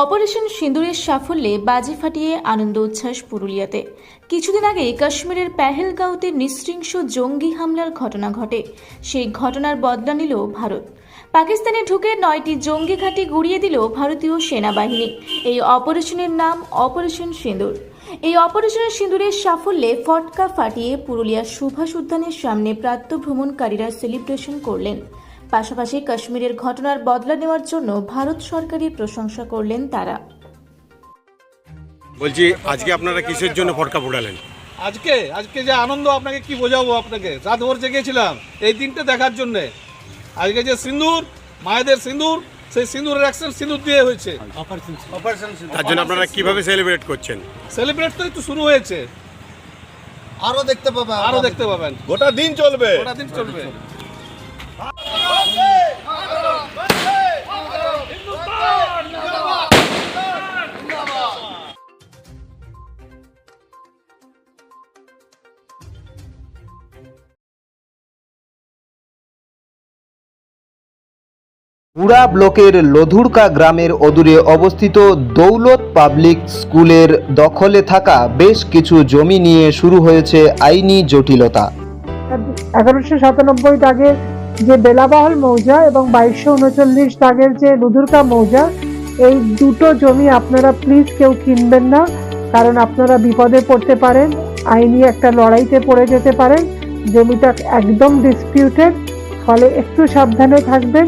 Operation সিঁদুরের সাফল্যে বাজি ফাটিয়ে আনন্দ উচ্ছ্বাস পুরুলিয়াতে। কিছুদিন আগে কাশ্মীরের পেহেলগাঁওতে নৃশংস জঙ্গি হামলার ঘটনা ঘটে। সেই ঘটনার বদলা নিল ভারত। পাকিস্তানে ঢুকে 9টি জঙ্গি ঘাঁটি গুঁড়িয়ে দিল ভারতীয় সেনাবাহিনী। এই অপারেশনের নাম অপারেশন সিঁদুর। এই অপারেশন সিঁদুরের সাফল্যে ফটকা ফাটিয়ে পুরুলিয়ার সুভাষ উদ্যানের সামনে প্রাতঃভ্রমণকারীরা সেলিব্রেশন করলেন। পাশাপাশি কাশ্মীরের ঘটনার বদলা নেওয়ার জন্য ভারত সরকারের প্রশংসা করলেন তারা। বলছি, আজকে আপনারা কিসের জন্য ফটকা ফোটালেন? আজকে যে আনন্দ আপনাকে কি বোঝাবো, আপনাকে রাত ভোর জেগেছিলাম এই দিনটা দেখার জন্য। আজকে যে সিঁদুর, মায়েদের সিঁদুর, সেই সিঁদুরের অ্যাকশন সিঁদুর দিয়ে হয়েছে অপারেশন সিঁদুর। তার জন্য আপনারা কিভাবে সেলিব্রেট করছেন? সেলিব্রেট তো একটু শুরু হয়েছে, আরো দেখতে পাবেন, গোটা দিন চলবে। পুরা ব্লকের লধুরকা গ্রামের অদূরে অবস্থিত দৌলত পাবলিক স্কুলের দখলে থাকা বেশ কিছু জমি নিয়ে শুরু হয়েছে আইনি জটিলতা। 1197 দাগের যে বেলাবহল মৌজা এবং 2239 দাগের যে লধুরকা মৌজা, এই দুটো জমি আপনারা প্লিজ কেউ কিনবেন না, কারণ আপনারা বিপদে পড়তে পারেন, আইনি একটা লড়াইতে পড়ে যেতে পারেন। জমিটা একদম ডিসপিউটেড, ফলে একটু সাবধানে থাকবেন।